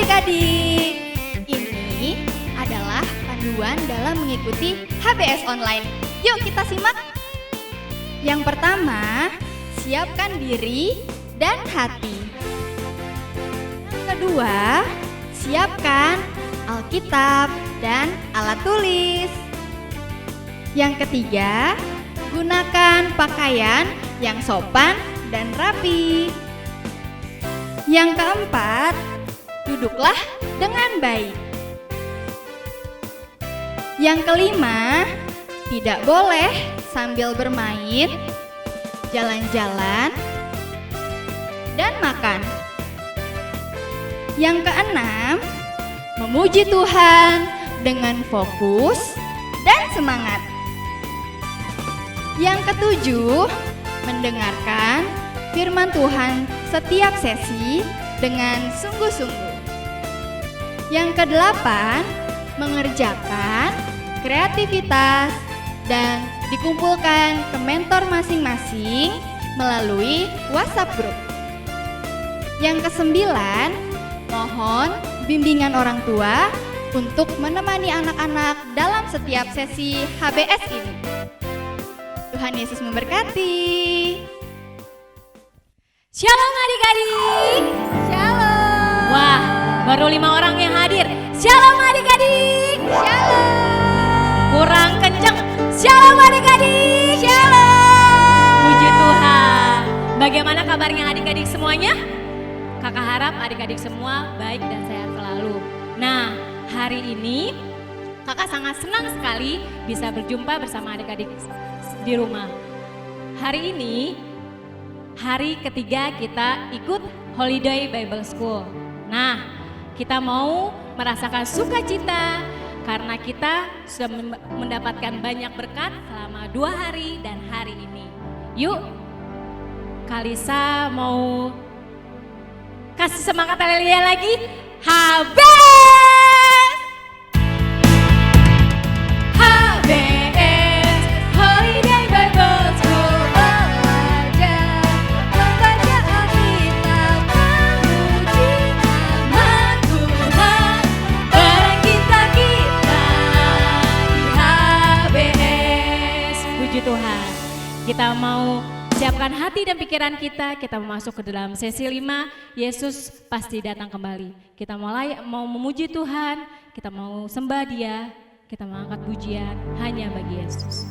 adik-adik. Ini adalah panduan dalam mengikuti HBS online. Yuk kita simak. Yang pertama, siapkan diri dan hati. Yang kedua, siapkan Alkitab dan alat tulis. Yang ketiga, gunakan pakaian yang sopan dan rapi. Yang keempat, duduklah dengan baik. Yang kelima, tidak boleh sambil bermain, jalan-jalan, dan makan. Yang keenam, memuji Tuhan dengan fokus dan semangat. Yang ketujuh, mendengarkan firman Tuhan setiap sesi dengan sungguh-sungguh. Yang kedelapan, mengerjakan kreativitas dan dikumpulkan ke mentor masing-masing melalui WhatsApp group. Yang kesembilan, mohon bimbingan orang tua untuk menemani anak-anak dalam setiap sesi HBS ini. Tuhan Yesus memberkati. Shalom adik-adik. Shalom. Wah, baru 5 orang yang hadir. Shalom adik-adik. Shalom. Kurang kenceng. Shalom adik-adik. Shalom. Puji Tuhan. Bagaimana kabarnya adik-adik semuanya? Kakak harap adik-adik semua baik dan sehat selalu. Nah, hari ini kakak sangat senang sekali bisa berjumpa bersama adik-adik di rumah. Hari ini hari ketiga kita ikut Holiday Bible School. Nah, kita mau merasakan sukacita karena kita sudah mendapatkan banyak berkat selama 2 hari dan hari ini. Yuk, Kalisa mau kasih semangat haleluya lagi. HBS! HBS, Holiday Bible School. Belajar, membaca Alkitab, memuji nama Tuhan. Bareng kita di HBS. Puji Tuhan. Kita mau siapkan hati dan pikiran kita mau masuk ke dalam sesi 5, Yesus pasti datang kembali. Kita mau memuji Tuhan, kita mau sembah Dia, kita mau angkat pujian hanya bagi Yesus.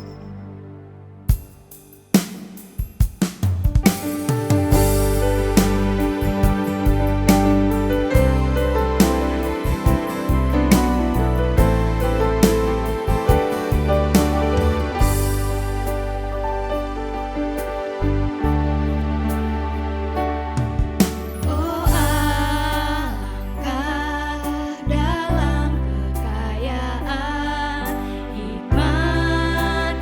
Dalam kekayaan hikmat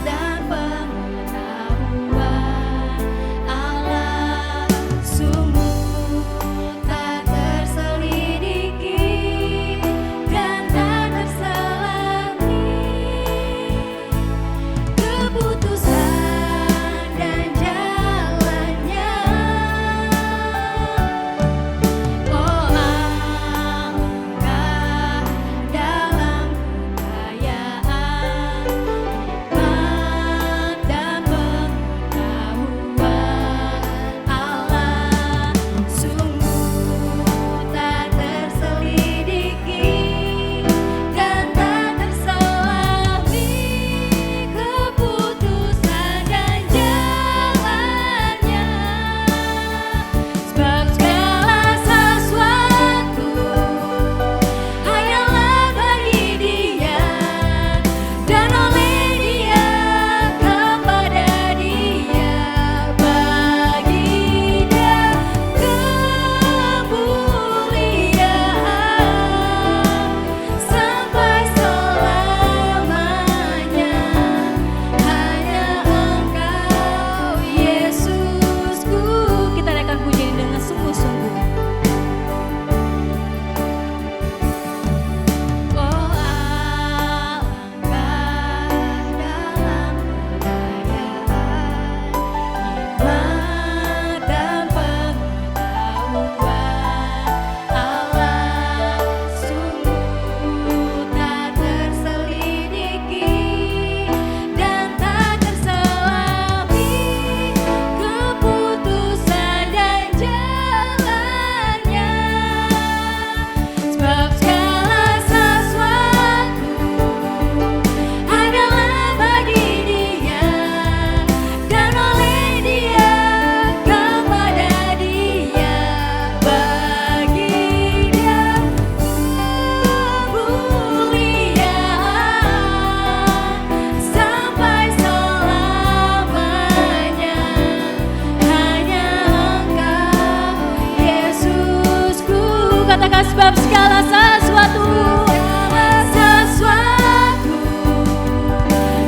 sebab segala sesuatu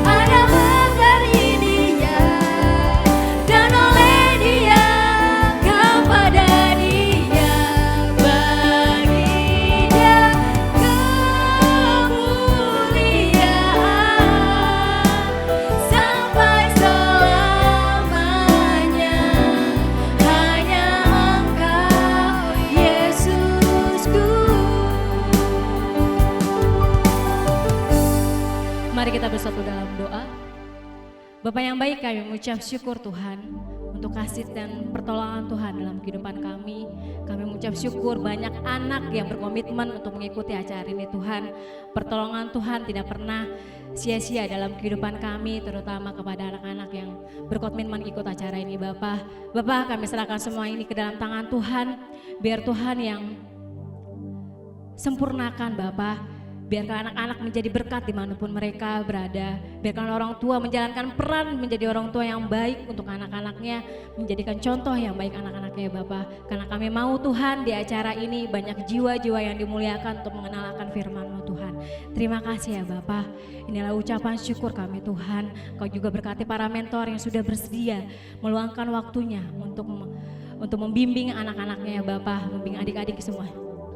adalah dari Dia dan oleh Dia, kepada Dia, bagi Dia kemuliaan sampai selamanya. Hanya Engkau Yesusku. Mari kita bersatu dalam doa. Bapa yang baik, kami mengucap syukur Tuhan untuk kasih dan pertolongan Tuhan dalam kehidupan kami. Kami mengucap syukur banyak anak yang berkomitmen untuk mengikuti acara ini Tuhan. Pertolongan Tuhan tidak pernah sia-sia dalam kehidupan kami, terutama kepada anak-anak yang berkomitmen ikut acara ini Bapa. Bapa, kami serahkan semua ini ke dalam tangan Tuhan. Biar Tuhan yang sempurnakan Bapa. Biarkan anak-anak menjadi berkat dimanapun mereka berada. Biarkan orang tua menjalankan peran menjadi orang tua yang baik untuk anak-anaknya. Menjadikan contoh yang baik anak-anaknya Bapa. Karena kami mau Tuhan di acara ini banyak jiwa-jiwa yang dimuliakan untuk mengenalkan firman-Mu Tuhan. Terima kasih ya Bapa. Inilah ucapan syukur kami Tuhan. Kau juga berkati para mentor yang sudah bersedia meluangkan waktunya untuk membimbing anak-anaknya ya Bapa. Membimbing adik-adik semua.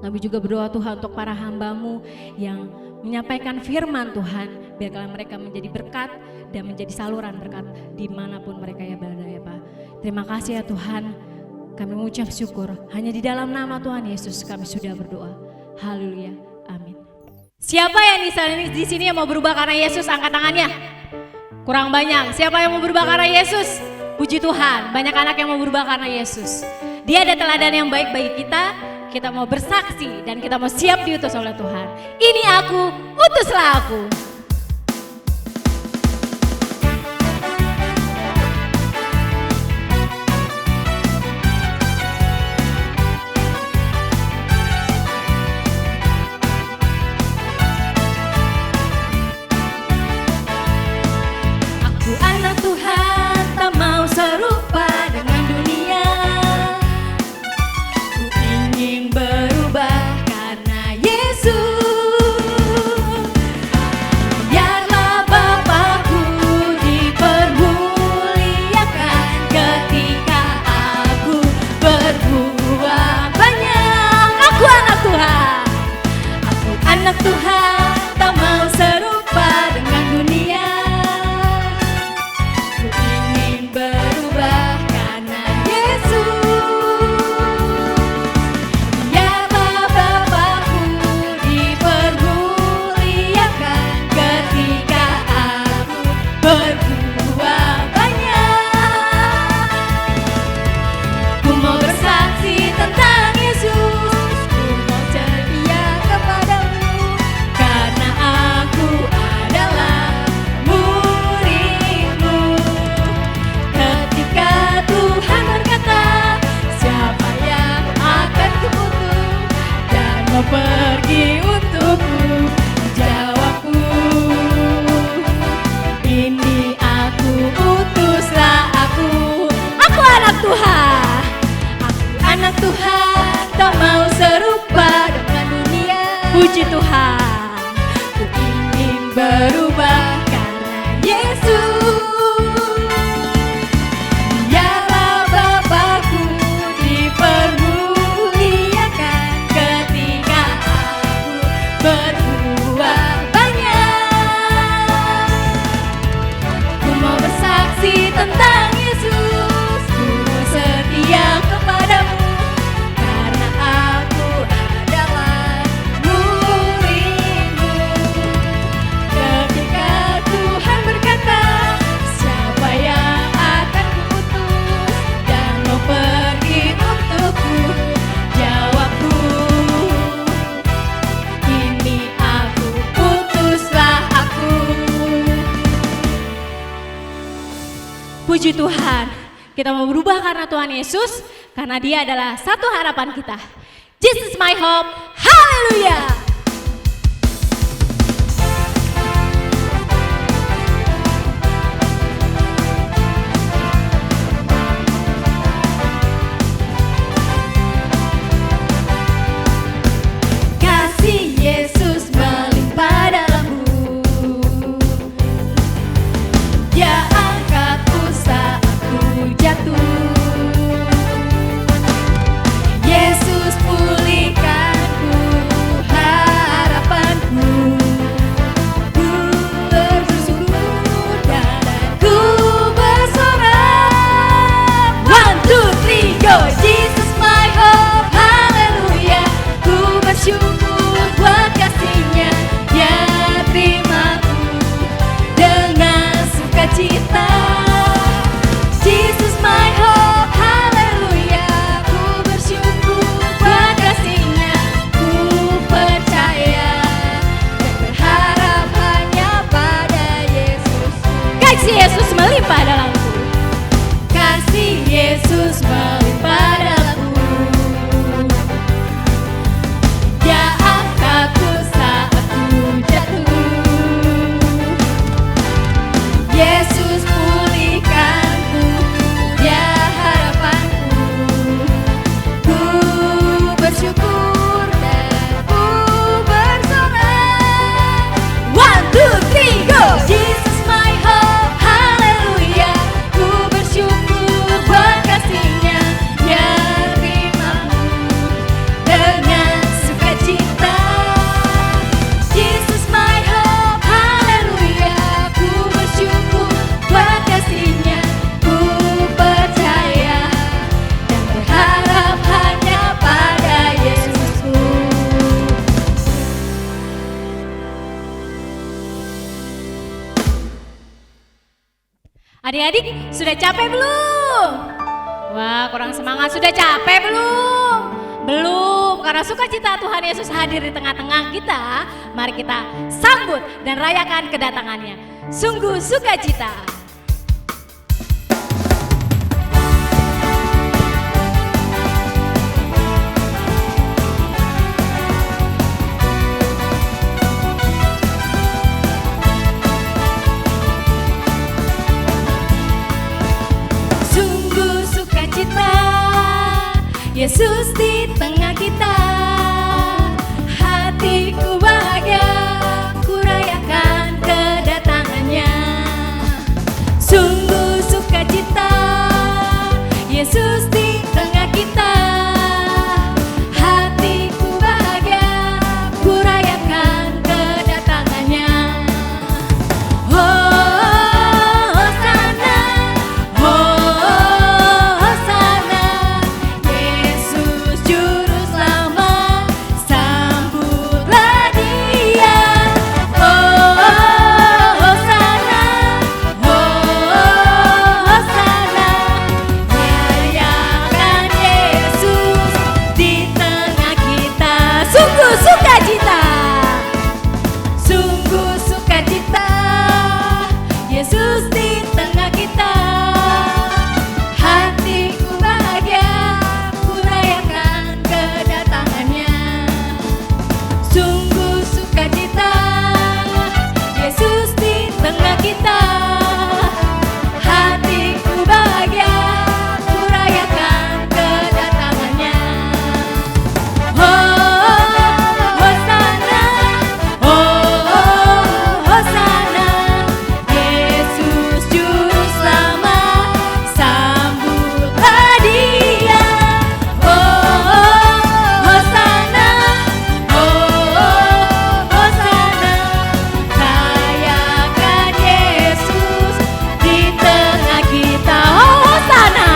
Kami juga berdoa Tuhan untuk para hamba-Mu yang menyampaikan firman Tuhan. Biarkan mereka menjadi berkat dan menjadi saluran berkat dimanapun mereka ya berada ya Pak. Terima kasih ya Tuhan. Kami mengucap syukur. Hanya di dalam nama Tuhan Yesus kami sudah berdoa. Haleluya. Amin. Siapa yang di sini yang mau berubah karena Yesus? Angkat tangannya. Kurang banyak. Siapa yang mau berubah karena Yesus? Puji Tuhan. Banyak anak yang mau berubah karena Yesus. Dia ada teladan yang baik bagi kita. Kita mau bersaksi dan kita mau siap diutus oleh Tuhan. Ini aku, utuslah aku. Aku anak Tuhan, tak mau serupa dengan dunia. Ingin berubah karena Yesus. Biarlah Bapakku dipermuliakan ketika aku berbuat banyak. Aku anak Tuhan. Aku anak Tuhan, tak mau serupa dengan dunia. Ku ingin berubah karena Yesus. Berbuat banyak. Ku mau bersaksi tentang Yesus. Ku mau setia kepadamu karena aku adalah murid-Mu. Ketika Tuhan berkata, siapa yang akan kuutus dan mau pergi untukku? Jawabku, ini aku, utuslah aku. Aku anak Tuhan. Aku anak Tuhan, tak mau serupa dengan dunia. Puji Tuhan. Ku ingin berubah karena Yesus. Biarlah Bapakku dipermuliakan ketika aku berbuat banyak. Ku mau bersaksi tentang Yesus. Ku mau setia kepadamu karena aku adalah murid-Mu. Ketika Tuhan berkata, siapa yang akan kuutus dan mau pergi untukku? Jawabku, ini aku, utuslah aku. Puji Tuhan, kita mau berubah karena Tuhan Yesus, karena Dia adalah satu harapan kita. Jesus my hope, haleluya. kasih Yesus melimpah dalamku. Kasih Yesus melimpah dalamku. Dia angkatku saat ku jatuh. Yesus pulihkanku, Dia harapanku. Ku bersyukur dan ku bersorak. 1, 2, 3, go! Jesus my hope, haleluya. Ku bersyukur buat kasih-Nya yang terimaku dengan sukacita. Jesus my hope, haleluya. Ku bersyukur buat kasih-Nya. Ku percaya dan berharap hanya pada Yesusku. Adik-adik, sudah capek belum? Wah, kurang semangat. Sudah capek belum? Belum, karena sukacita Tuhan Yesus hadir di tengah-tengah kita. Mari kita sambut dan rayakan kedatangannya. Sungguh sukacita. Sungguh sukacita, Yesus di tengah kita. Hatiku bahagia, ku rayakan kedatangannya. Sungguh sukacita, Yesus di tengah kita. Hatiku bahagia, ku rayakan kedatangannya. Hosana, Hosana, Yesus Juru Selamat, sambutlah Dia. Hosana, Hosana, rayakan Yesus di tengah kita. Sungguh sukacita, sungguh sukacita, Yesus di tengah kita. Hatiku bahagia, ku rayakan kedatangannya. Sungguh sukacita, Yesus di tengah kita. Hatiku bahagia, ku rayakan kedatangannya. Hosana, Hosana, Yesus Juru Selamat, sambutlah Dia. Hosana, Hosana, rayakan Yesus di tengah kita. Hosana,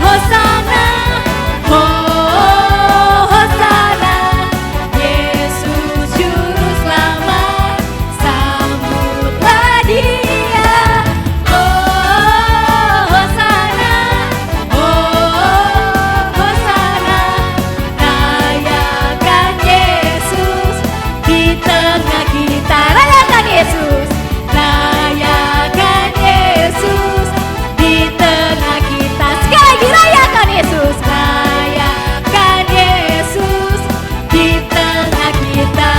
Hosana, Hosana, Yesus Juru Selamat, sambutlah Dia. Hosana, Hosana, rayakan Yesus di tengah kita. Rayakan Yesus, rayakan Yesus di tengah kita. Sekali lagi, rayakan Yesus, rayakan Yesus di tengah kita.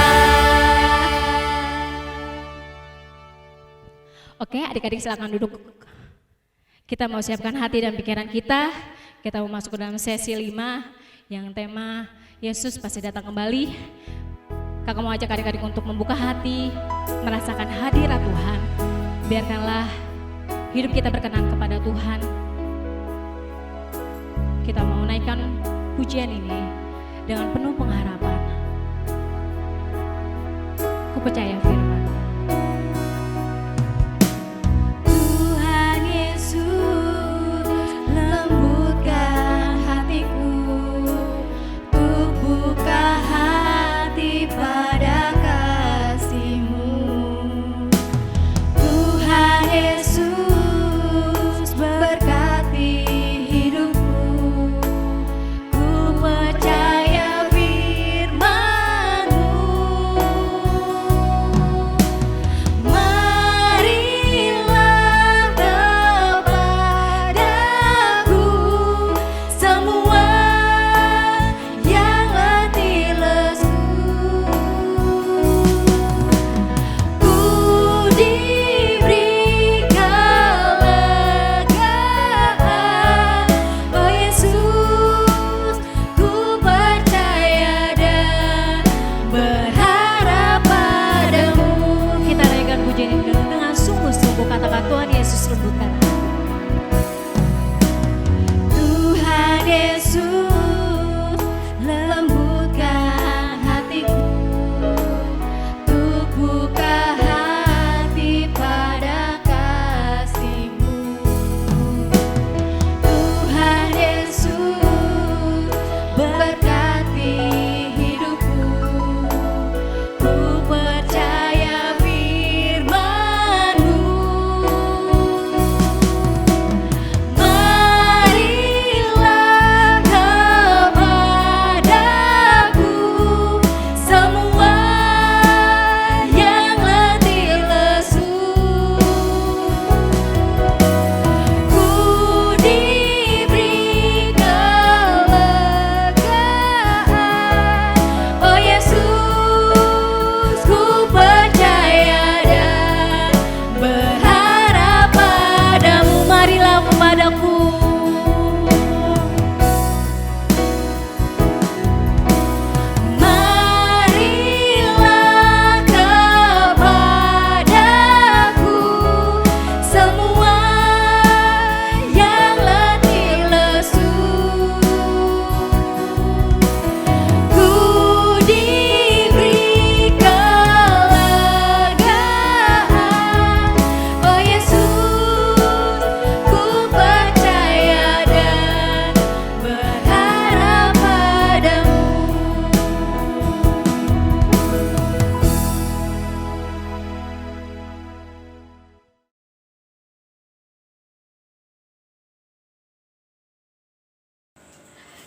Oke, adik-adik silakan duduk. Kita mau siapkan hati dan pikiran kita. Kita mau masuk ke dalam sesi 5 yang tema Yesus pasti datang kembali. Kakak mau ajak adik-adik untuk membuka hati, merasakan hadirat Tuhan. Biarkanlah hidup kita berkenan kepada Tuhan. Kita mau naikkan pujian ini dengan penuh pengharapan. Ku percaya firman. Tuhan Yesus, lembutkan hatiku, untuk buka hati pada kasih-Mu. Tuhan Yesus, berkati hidupku, ku percaya firman-Mu.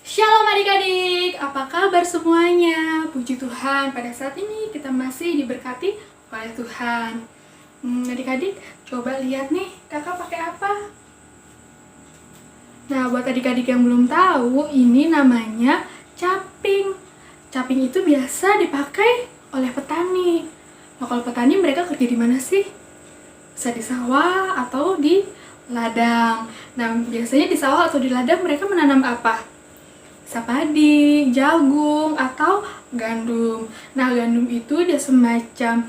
Shalom adik-adik, apa kabar semuanya? Puji Tuhan, pada saat ini kita masih diberkati oleh Tuhan. Adik-adik, coba lihat nih, kakak pakai apa? Nah, buat adik-adik yang belum tahu, ini namanya caping. Caping itu biasa dipakai oleh petani. Nah, kalau petani mereka kerja di mana sih? Bisa di sawah atau di ladang. Nah, biasanya di sawah atau di ladang mereka menanam apa? Bisa padi, jagung, atau gandum. Nah, gandum itu dia semacam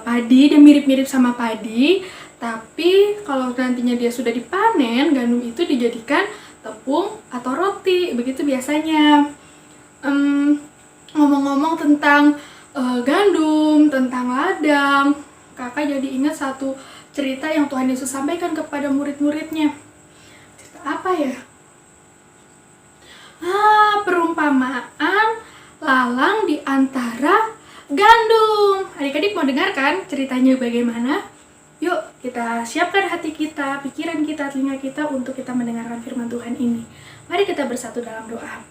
padi, dia mirip-mirip sama padi, tapi kalau nantinya dia sudah dipanen, gandum itu dijadikan tepung atau roti, begitu biasanya. Ngomong-ngomong tentang gandum, tentang ladang, kakak jadi ingat satu cerita yang Tuhan Yesus sampaikan kepada murid-muridnya. Cerita apa ya? Perumpamaan lalang di antara gandum. Adik-adik mau dengarkan ceritanya bagaimana? Yuk kita siapkan hati kita, pikiran kita, telinga kita untuk kita mendengarkan firman Tuhan ini. Mari kita bersatu dalam doa.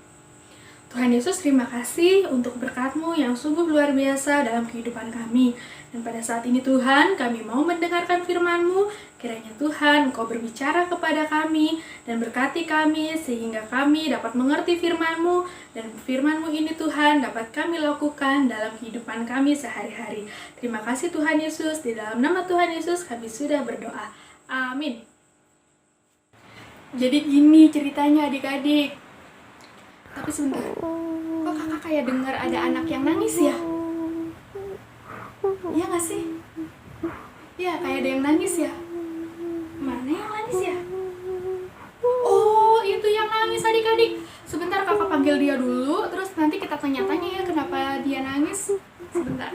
Tuhan Yesus, terima kasih untuk berkat-Mu yang sungguh luar biasa dalam kehidupan kami. Dan pada saat ini Tuhan, kami mau mendengarkan firman-Mu. Kiranya Tuhan, Engkau berbicara kepada kami dan berkati kami sehingga kami dapat mengerti firman-Mu. Dan firman-Mu ini Tuhan dapat kami lakukan dalam kehidupan kami sehari-hari. Terima kasih Tuhan Yesus, di dalam nama Tuhan Yesus kami sudah berdoa. Amin. Jadi gini ceritanya adik-adik. Tapi sebentar, kok kakak kayak dengar ada anak yang nangis ya? Iya gak sih? Iya, kayak ada yang nangis ya? Mana yang nangis ya? Oh, itu yang nangis adik-adik. Sebentar kakak panggil dia dulu, terus nanti kita tanya-tanya ya kenapa dia nangis. Sebentar.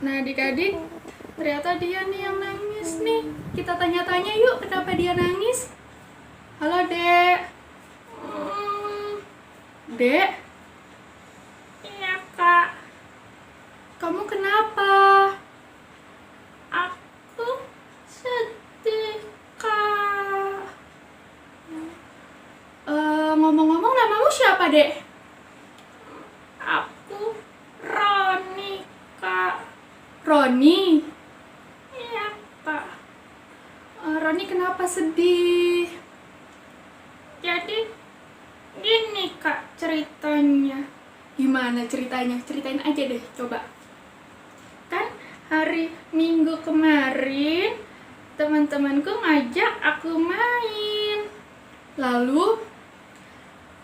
Nah adik-adik, ternyata dia nih yang nangis nih. Kita tanya-tanya yuk kenapa dia nangis. Halo Dek. Dek? Iya Kak. Kamu kenapa? Aku sedih Kak. Ngomong-ngomong namamu siapa Dek? Aku Roni Kak. Roni? Iya Kak. Roni kenapa sedih? Jadi gini Kak ceritanya. Gimana ceritanya? Ceritain aja deh coba. Kan hari Minggu kemarin teman-temanku ngajak aku main. Lalu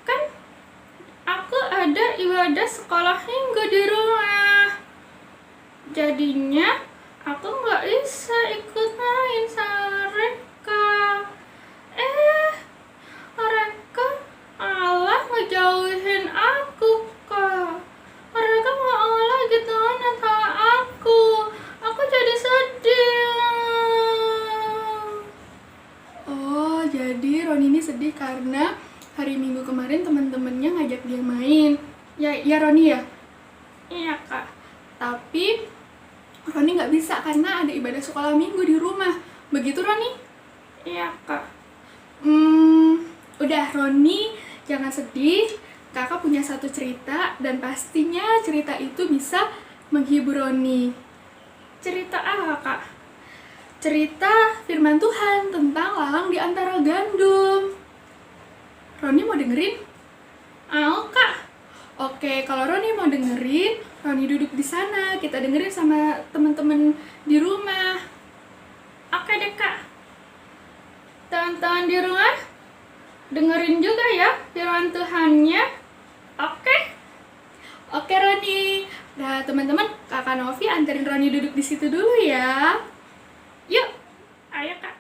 kan aku ada ibadah sekolah minggu di rumah. Jadinya aku nggak bisa ikut main sama mereka. Mereka Allah ngejauhin aku Kak. Mereka malah gitu sama aku. Aku jadi sedih. Oh, jadi Roni ini sedih karena hari Minggu kemarin teman-temannya ngajak dia main. Ya Roni ya? Iya Kak. Tapi Roni nggak bisa karena ada ibadah sekolah minggu di rumah. Begitu Roni? Iya Kak. Udah Roni, jangan sedih. Kakak punya satu cerita dan pastinya cerita itu bisa menghibur Roni. Cerita apa Kak? Cerita firman Tuhan tentang lalang di antara gandum. Roni mau dengerin? Mau Kak. Oke, kalau Roni mau dengerin, Roni duduk di sana. Kita dengerin sama teman-teman di rumah. Oke deh Kak. Teman-teman di rumah, dengerin juga ya firman Tuhannya. Oke Roni. Nah teman-teman, Kakak Novi anterin Roni duduk di situ dulu ya. Yuk, ayo Kak.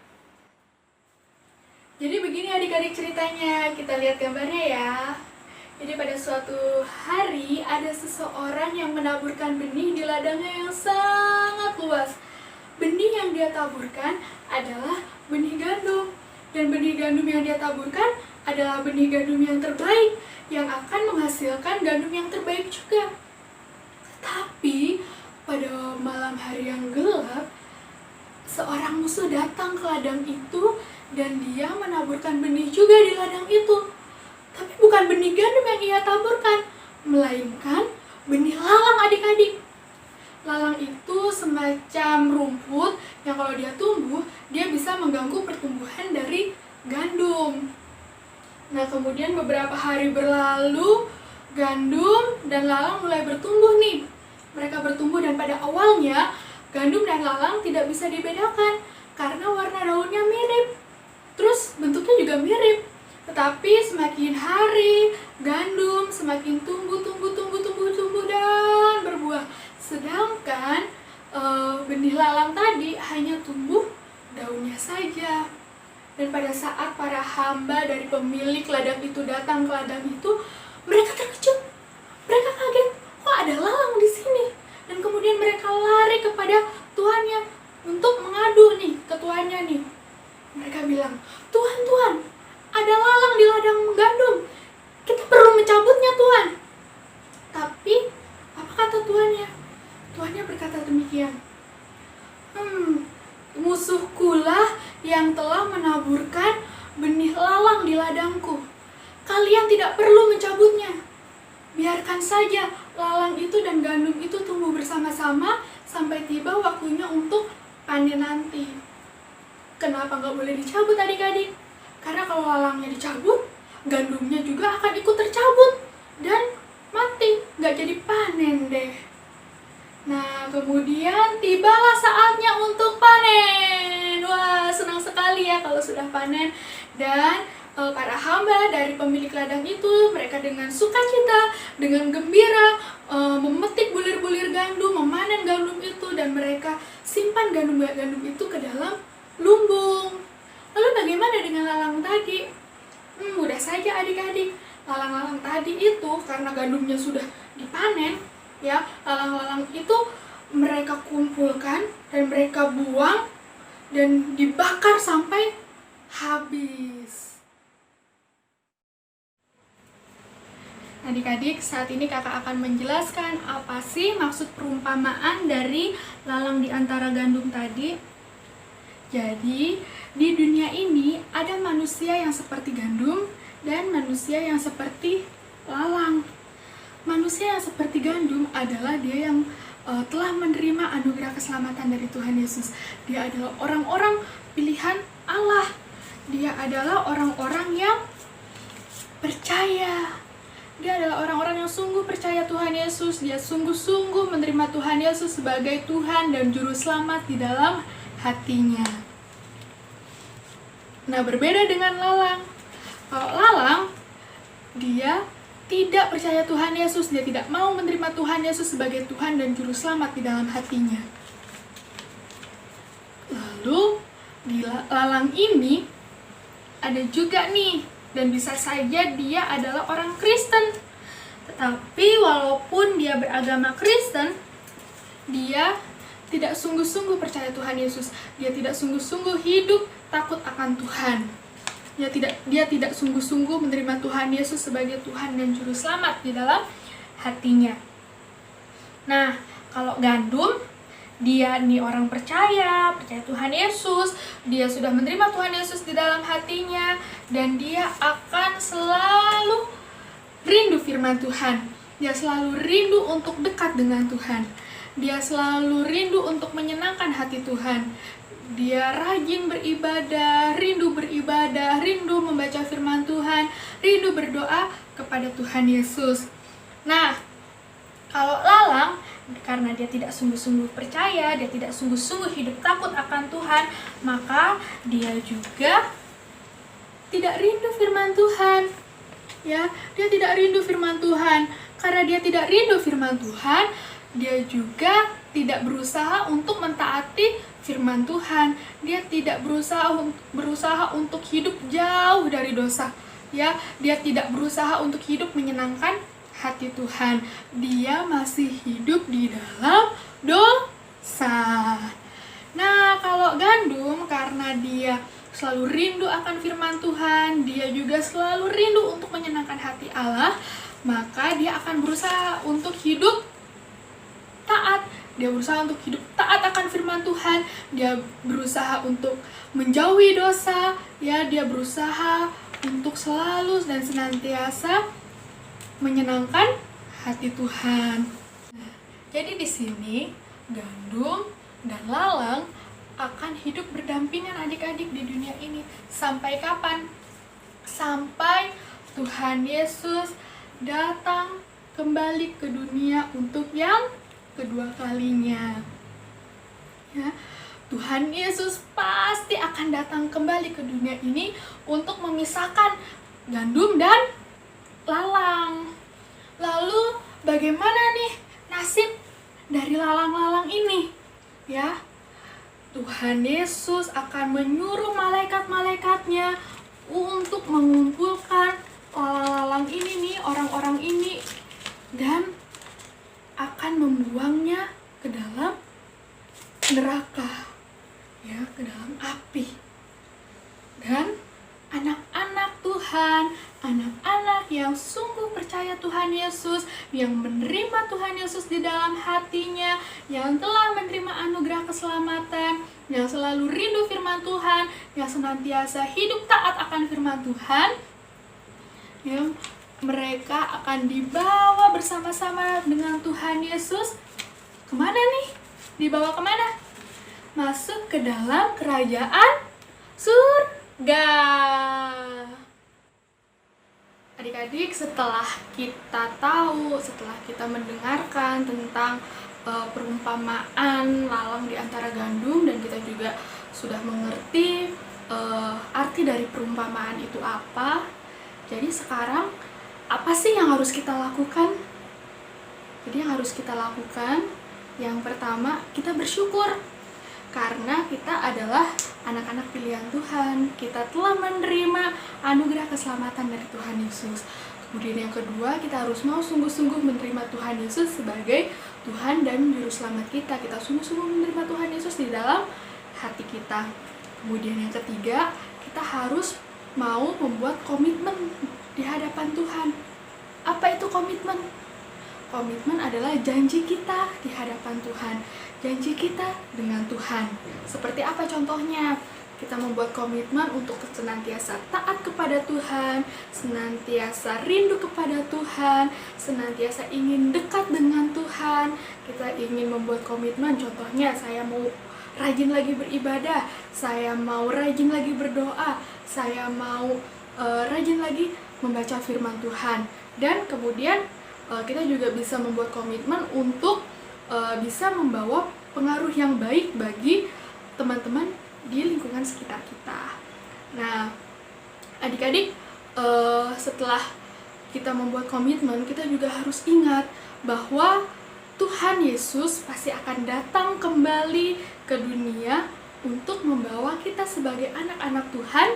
Jadi begini adik-adik ceritanya, kita lihat gambarnya ya. Jadi pada suatu hari ada seseorang yang menaburkan benih di ladangnya yang sangat luas. Benih yang dia taburkan adalah benih gandum. Dan benih gandum yang dia taburkan adalah benih gandum yang terbaik, yang akan menghasilkan gandum yang terbaik juga. Tapi pada malam hari yang gelap, seorang musuh datang ke ladang itu dan dia menaburkan benih juga di ladang itu. Tapi bukan benih gandum yang ia taburkan, melainkan benih lalang adik-adik. Lalang itu semacam rumput yang kalau dia tumbuh, dia bisa mengganggu pertumbuhan dari gandum. Nah, kemudian beberapa hari berlalu, gandum dan lalang mulai bertumbuh nih. Mereka bertumbuh dan pada awalnya gandum dan lalang tidak bisa dibedakan karena warna daunnya mirip. Terus bentuknya juga mirip. Tetapi semakin hari gandum semakin tumbuh dan berbuah. Sedangkan benih lalang tadi hanya tumbuh daunnya saja. Dan pada saat para hamba dari pemilik ladang itu datang ke ladang itu, mereka terkejut. Mereka kaget, kok ada lalang di sini? Dan kemudian mereka lari kepada tuannya untuk mengadu nih ke tuannya nih. Mereka bilang, Tuhan, ada lalang di ladang gandum. Kita perlu mencabutnya, Tuan. Tapi apa kata tuannya? Tuannya berkata demikian. Musuhkulah yang telah menaburkan benih lalang di ladangku. Kalian tidak perlu mencabutnya. Biarkan saja lalang itu dan gandum itu tumbuh bersama-sama sampai tiba waktunya untuk panen nanti. Kenapa nggak boleh dicabut adik-adik? Karena kalau lalangnya dicabut, gandumnya juga akan ikut tercabut dan mati, nggak jadi panen deh. Nah, kemudian tibalah saatnya untuk panen. Wah, senang sekali ya kalau sudah panen. Dan para hamba dari pemilik ladang itu, mereka dengan sukacita, dengan gembira memetik bulir-bulir gandum, memanen gandum itu, dan mereka simpan gandum itu ke dalam lumbung. Lalu bagaimana dengan lalang tadi? Mudah saja adik-adik. Lalang-lalang tadi itu karena gandumnya sudah dipanen, ya, lalang-lalang itu mereka kumpulkan dan mereka buang dan dibakar sampai habis. Adik-adik, saat ini kakak akan menjelaskan apa sih maksud perumpamaan dari lalang di antara gandum tadi. Jadi, di dunia ini ada manusia yang seperti gandum dan manusia yang seperti lalang. Manusia yang seperti gandum adalah dia yang telah menerima anugerah keselamatan dari Tuhan Yesus. Dia adalah orang-orang pilihan Allah. Dia adalah orang-orang yang percaya. Dia adalah orang-orang yang sungguh percaya Tuhan Yesus. Dia sungguh-sungguh menerima Tuhan Yesus sebagai Tuhan dan Juru Selamat di dalam hatinya. Nah, berbeda dengan lalang. Kalau lalang, dia tidak percaya Tuhan Yesus, dia tidak mau menerima Tuhan Yesus sebagai Tuhan dan Juru Selamat di dalam hatinya. Lalu, di lalang ini ada juga nih, dan bisa saja dia adalah orang Kristen. Tetapi walaupun dia beragama Kristen, dia tidak sungguh-sungguh percaya Tuhan Yesus. Dia tidak sungguh-sungguh hidup takut akan Tuhan. Dia tidak sungguh-sungguh menerima Tuhan Yesus sebagai Tuhan dan Juru Selamat di dalam hatinya. Nah, kalau gandum, dia nih orang percaya Tuhan Yesus, dia sudah menerima Tuhan Yesus di dalam hatinya, dan dia akan selalu rindu firman Tuhan. Dia selalu rindu untuk dekat dengan Tuhan. Dia selalu rindu untuk menyenangkan hati Tuhan. Dia rajin beribadah, rindu membaca firman Tuhan, rindu berdoa kepada Tuhan Yesus. Nah, kalau lalang, karena dia tidak sungguh-sungguh percaya, dia tidak sungguh-sungguh hidup takut akan Tuhan, maka dia juga tidak rindu firman Tuhan. Ya, dia tidak rindu firman Tuhan. Karena dia tidak rindu firman Tuhan, dia juga tidak berusaha untuk mentaati firman Tuhan. Dia tidak berusaha untuk hidup jauh dari dosa. Ya, dia tidak berusaha untuk hidup menyenangkan hati Tuhan. Dia masih hidup di dalam dosa. Nah, kalau gandum, karena dia selalu rindu akan firman Tuhan, dia juga selalu rindu untuk menyenangkan hati Allah, maka dia akan berusaha untuk hidup taat. Dia berusaha untuk hidup taat akan firman firman Tuhan, dia berusaha untuk menjauhi dosa, ya, dia berusaha untuk selalu dan senantiasa menyenangkan hati Tuhan. Nah, jadi di sini gandum dan lalang akan hidup berdampingan adik-adik di dunia ini. Sampai kapan? Sampai Tuhan Yesus datang kembali ke dunia untuk yang kedua kalinya. Ya, Tuhan Yesus pasti akan datang kembali ke dunia ini untuk memisahkan gandum dan lalang. Lalu bagaimana nih nasib dari lalang-lalang ini? Ya, Tuhan Yesus akan menyuruh malaikat-malaikatnya untuk mengumpulkan lalang-lalang ini nih, orang-orang ini, dan akan membuangnya ke dalam neraka, ya, ke dalam api. Dan anak-anak Tuhan, anak-anak yang sungguh percaya Tuhan Yesus, yang menerima Tuhan Yesus di dalam hatinya, yang telah menerima anugerah keselamatan, yang selalu rindu firman Tuhan, yang senantiasa hidup taat akan firman Tuhan, yang mereka akan dibawa bersama-sama dengan Tuhan Yesus. Kemana nih? Dibawa kemana? Masuk ke dalam kerajaan surga. Adik-adik, setelah kita tahu, setelah kita mendengarkan tentang perumpamaan lalang di antara gandum, dan kita juga sudah mengerti arti dari perumpamaan itu apa. Jadi sekarang apa sih yang harus kita lakukan? Jadi yang harus kita lakukan, yang pertama, kita bersyukur karena kita adalah anak-anak pilihan Tuhan. Kita telah menerima anugerah keselamatan dari Tuhan Yesus. Kemudian yang kedua, kita harus mau sungguh-sungguh menerima Tuhan Yesus sebagai Tuhan dan Juru Selamat kita. Kita sungguh-sungguh menerima Tuhan Yesus di dalam hati kita. Kemudian yang ketiga, kita harus mau membuat komitmen di hadapan Tuhan. Apa itu komitmen? Komitmen adalah janji kita di hadapan Tuhan, janji kita dengan Tuhan. Seperti apa contohnya? Kita membuat komitmen untuk senantiasa taat kepada Tuhan, senantiasa rindu kepada Tuhan, senantiasa ingin dekat dengan Tuhan. Kita ingin membuat komitmen, contohnya saya mau rajin lagi beribadah, saya mau rajin lagi berdoa, saya mau rajin lagi membaca firman Tuhan. Dan kemudian kita juga bisa membuat komitmen untuk bisa membawa pengaruh yang baik bagi teman-teman di lingkungan sekitar kita. Nah, adik-adik, setelah kita membuat komitmen, kita juga harus ingat bahwa Tuhan Yesus pasti akan datang kembali ke dunia untuk membawa kita sebagai anak-anak Tuhan.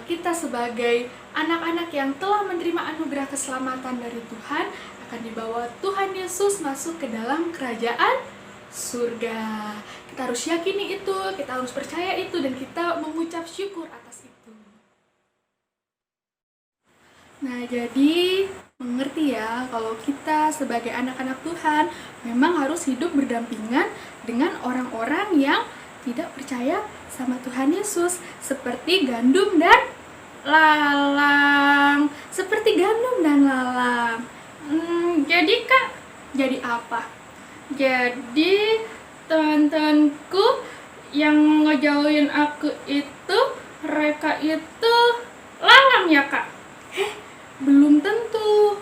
Kita sebagai anak-anak yang telah menerima anugerah keselamatan dari Tuhan akan dibawa Tuhan Yesus masuk ke dalam kerajaan surga. Kita harus yakini itu, kita harus percaya itu, dan kita mengucap syukur atas itu. Nah, jadi mengerti ya, kalau kita sebagai anak-anak Tuhan memang harus hidup berdampingan dengan orang-orang yang tidak percaya sama Tuhan Yesus, seperti gandum dan lalang. Seperti gandum dan lalang. Jadi Kak, jadi apa? Jadi teman-temanku yang ngejauhin aku itu, mereka itu lalang ya Kak? Belum tentu.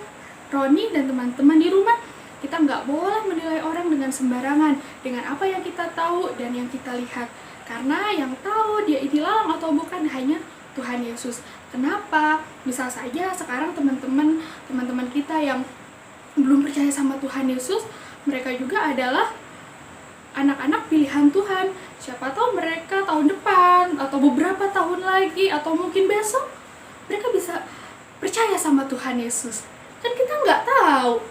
Roni dan teman-teman di rumah, kita nggak boleh menilai orang dengan sembarangan, dengan apa yang kita tahu dan yang kita lihat. Karena yang tahu dia ini lalang atau bukan hanya Tuhan Yesus. Kenapa? Misal saja sekarang teman-teman kita yang belum percaya sama Tuhan Yesus, mereka juga adalah anak-anak pilihan Tuhan. Siapa tahu mereka tahun depan atau beberapa tahun lagi atau mungkin besok mereka bisa percaya sama Tuhan Yesus. Kan kita nggak tahu.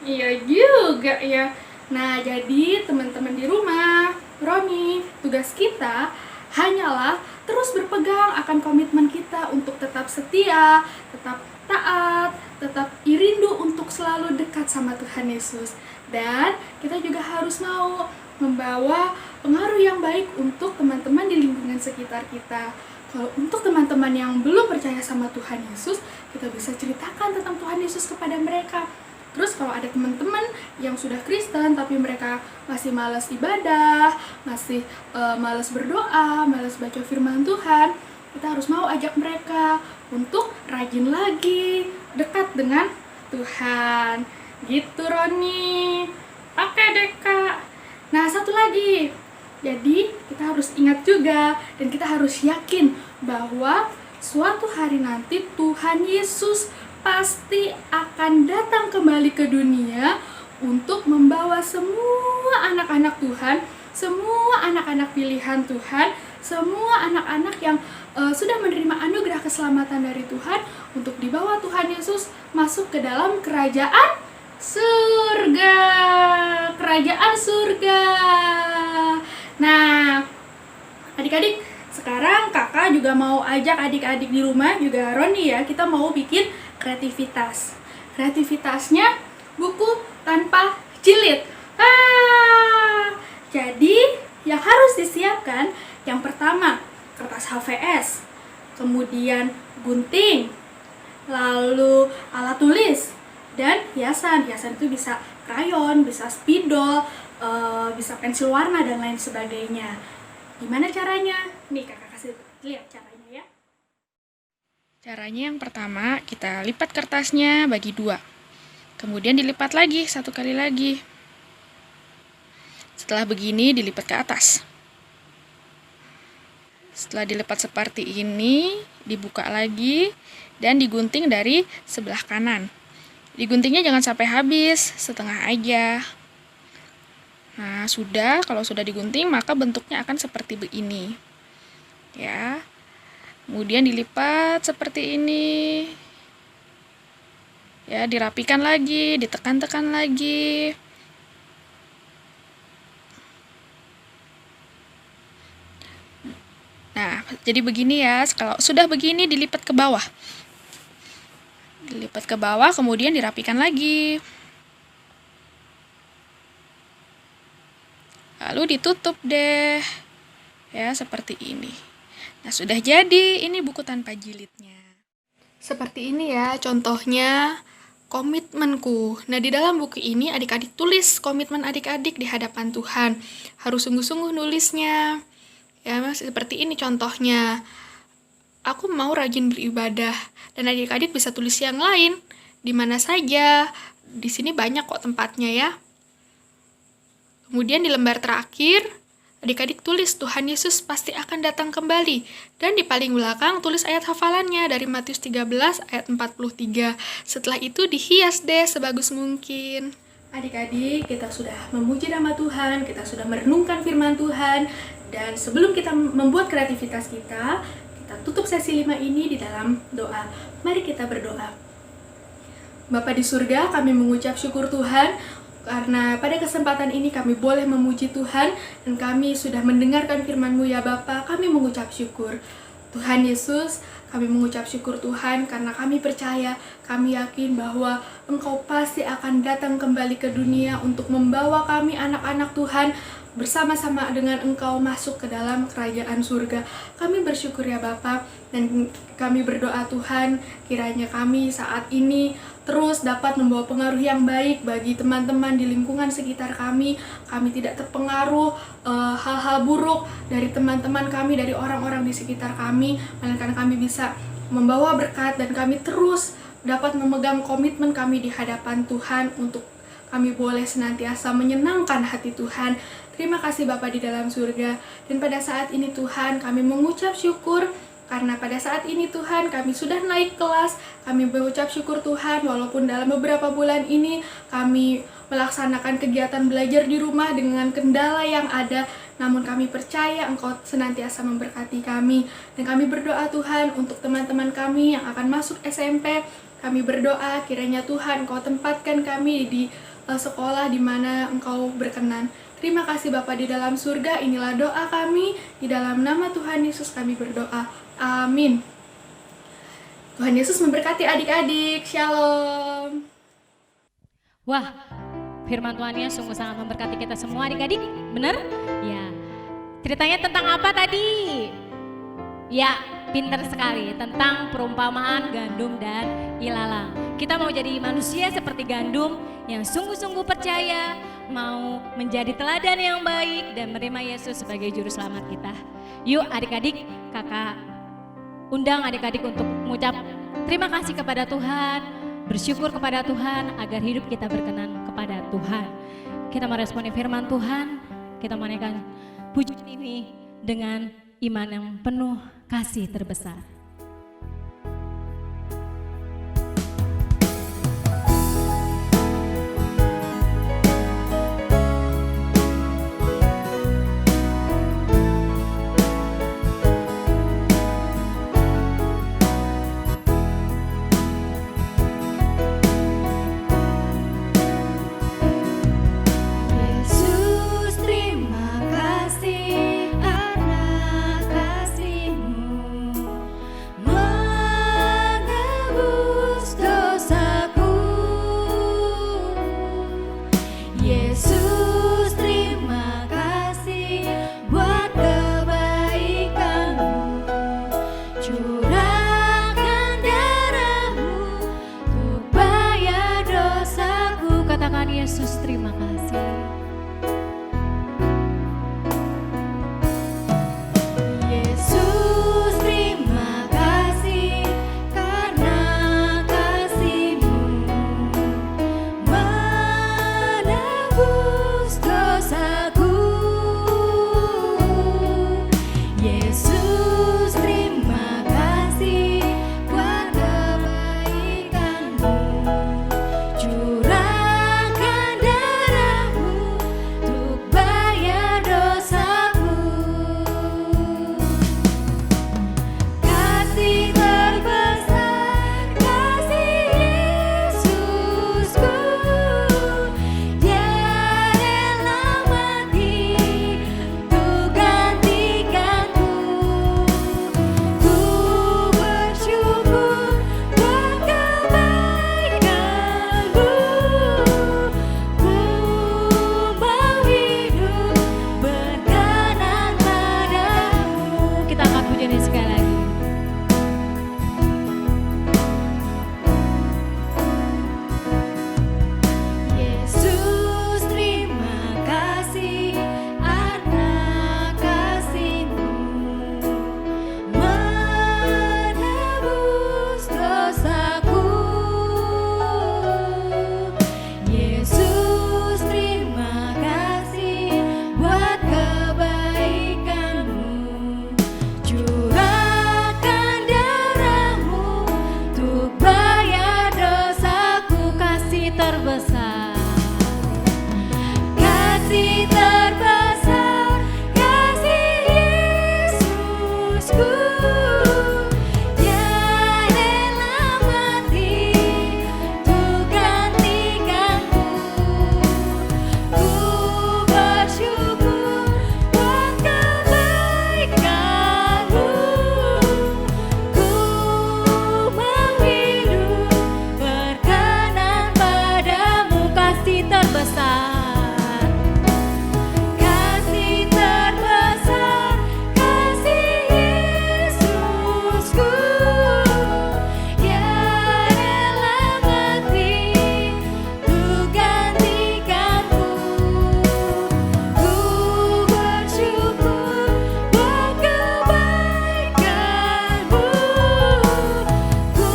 Iya juga ya. Nah, jadi teman-teman di rumah, Roni, tugas kita hanyalah terus berpegang akan komitmen kita untuk tetap setia, tetap taat, tetap rindu untuk selalu dekat sama Tuhan Yesus. Dan kita juga harus mau membawa pengaruh yang baik untuk teman-teman di lingkungan sekitar kita. Kalau untuk teman-teman yang belum percaya sama Tuhan Yesus, kita bisa ceritakan tentang Tuhan Yesus kepada mereka. Terus kalau ada teman-teman yang sudah Kristen tapi mereka masih malas ibadah, masih malas berdoa, malas baca firman Tuhan, kita harus mau ajak mereka untuk rajin lagi dekat dengan Tuhan. Gitu Roni. Oke deh Kak. Nah satu lagi, jadi kita harus ingat juga dan kita harus yakin bahwa suatu hari nanti Tuhan Yesus pasti akan datang kembali ke dunia untuk membawa semua anak-anak Tuhan, semua anak-anak pilihan Tuhan, semua anak-anak yang sudah menerima anugerah keselamatan dari Tuhan untuk dibawa Tuhan Yesus masuk ke dalam kerajaan surga. Kerajaan surga. Nah, adik-adik, sekarang kakak juga mau ajak adik-adik di rumah juga Roni ya, kita mau bikin kreativitas. Kreativitasnya buku tanpa jilid. Jadi yang harus disiapkan yang pertama kertas HVS, kemudian gunting, lalu alat tulis, dan hiasan. Hiasan itu bisa krayon, bisa spidol, bisa pensil warna dan lain sebagainya. Gimana caranya? Nih kakak kasih lihat caranya ya. Caranya yang pertama, kita lipat kertasnya bagi 2. Kemudian dilipat lagi 1 kali lagi. Setelah begini, dilipat ke atas. Setelah dilipat seperti ini, dibuka lagi dan digunting dari sebelah kanan. Diguntingnya jangan sampai habis, setengah aja. Nah, kalau sudah digunting, maka bentuknya akan seperti begini. Ya. Kemudian dilipat seperti ini. Ya, dirapikan lagi, ditekan-tekan lagi. Nah, jadi begini ya. Kalau sudah begini, dilipat ke bawah. Dilipat ke bawah, kemudian dirapikan lagi. Lalu ditutup deh. Ya, seperti ini. Nah, sudah jadi, ini buku tanpa jilidnya. Seperti ini ya contohnya komitmenku. Nah, di dalam buku ini adik-adik tulis komitmen adik-adik di hadapan Tuhan. Harus sungguh-sungguh nulisnya. Ya, seperti ini contohnya. Aku mau rajin beribadah. Dan adik-adik bisa tulis yang lain. Di mana saja. Di sini banyak kok tempatnya ya. Kemudian di lembar terakhir, adik-adik tulis Tuhan Yesus pasti akan datang kembali. Dan di paling belakang tulis ayat hafalannya dari Matius 13 ayat 43. Setelah itu dihias deh sebagus mungkin. Adik-adik, kita sudah memuji nama Tuhan, kita sudah merenungkan firman Tuhan. Dan sebelum kita membuat kreativitas kita tutup sesi 5 ini di dalam doa. Mari kita berdoa. Bapa di surga, kami mengucap syukur Tuhan karena pada kesempatan ini kami boleh memuji Tuhan dan kami sudah mendengarkan firman-Mu ya Bapa. Kami mengucap syukur. Tuhan Yesus, kami mengucap syukur Tuhan karena kami percaya, kami yakin bahwa Engkau pasti akan datang kembali ke dunia untuk membawa kami anak-anak Tuhan bersama-sama dengan Engkau masuk ke dalam kerajaan surga. Kami bersyukur ya Bapa dan kami berdoa Tuhan kiranya kami saat ini terus dapat membawa pengaruh yang baik bagi teman-teman di lingkungan sekitar kami. Kami tidak terpengaruh hal-hal buruk dari teman-teman kami, dari orang-orang di sekitar kami, melainkan kami bisa membawa berkat dan kami terus dapat memegang komitmen kami di hadapan Tuhan untuk kami boleh senantiasa menyenangkan hati Tuhan. Terima kasih Bapa di dalam surga. Dan pada saat ini Tuhan kami mengucap syukur karena pada saat ini Tuhan kami sudah naik kelas. Kami mengucap syukur Tuhan walaupun dalam beberapa bulan ini kami melaksanakan kegiatan belajar di rumah dengan kendala yang ada. Namun kami percaya Engkau senantiasa memberkati kami. Dan kami berdoa Tuhan untuk teman-teman kami yang akan masuk SMP. Kami berdoa kiranya Tuhan Engkau tempatkan kami di sekolah di mana Engkau berkenan. Terima kasih Bapa di dalam surga. Inilah doa kami. Di dalam nama Tuhan Yesus kami berdoa. Amin. Tuhan Yesus memberkati adik-adik. Shalom. Wah, firman Tuhannya sungguh sangat memberkati kita semua adik-adik. bener? Ya. Ceritanya tentang apa tadi? Ya, pinter sekali, tentang perumpamaan gandum dan ilalang. Kita mau jadi manusia seperti gandum yang sungguh-sungguh percaya, mau menjadi teladan yang baik dan menerima Yesus sebagai juru selamat kita. Yuk adik-adik, kakak undang adik-adik untuk mengucap terima kasih kepada Tuhan, bersyukur kepada Tuhan agar hidup kita berkenan kepada Tuhan. Kita meresponi firman Tuhan, kita menaikkan pujian ini dengan iman yang penuh kasih terbesar. Yesus, terima kasih anak kasih-Mu menebus dosaku. Yesus, terima kasih buat kebaikan-Mu, curahkan darah-Mu untuk bayar dosaku. Katakan Yesus terima kasih. Yesus, terima kasih karena kasih-Mu menebus dosaku. Yesus, terima kasih buat kebaikan-Mu, curahkan darah-Mu untuk bayar dosaku. Kasih terbesar, kasih Yesusku, Dia rela mati untuk gantikanku. Ku bersyukur buat kebaikan-Mu, ku mau hidup berkenan padamu. Kita angkat pujian ini sekali lagi. Yesus, terima kasih anak kasih-Mu menebus dosaku. Yesus, terima kasih buat kebaikan-Mu, curahkan darah-Mu untuk bayar dosaku. Kasih terbesar. Kasih terbesar, kasih Yesusku, Dia rela mati untuk gantikanku. Ku bersyukur buat kebaikan-Mu, ku mau hidup berkenan padamu. Kasih terbesar. Kasih terbesar, kasih Yesusku, Dia rela mati untuk gantikanku. Ku bersyukur buat kebaikan-Mu, ku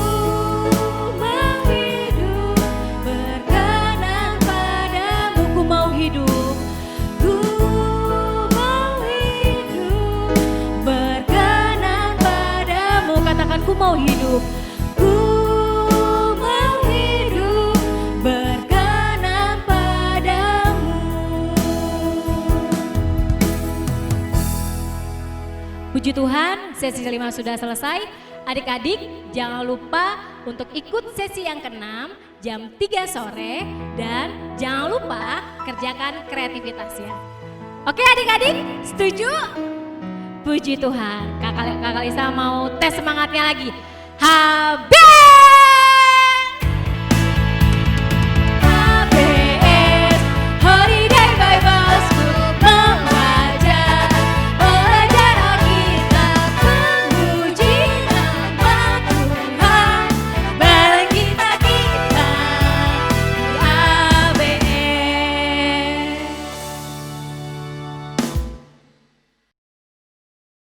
mau hidup berkenan padamu. Ku mau hidup. Ku mau hidup berkenan padamu. Katakan ku mau hidup. Ku mau hidup berkenan padamu. Puji Tuhan, sesi kelima sudah selesai. Adik-adik jangan lupa untuk ikut sesi yang ke-6 jam 3 sore dan jangan lupa kerjakan kreativitasnya. Oke adik-adik, setuju? Puji Tuhan, kakak Lisa mau tes semangatnya lagi. Habis!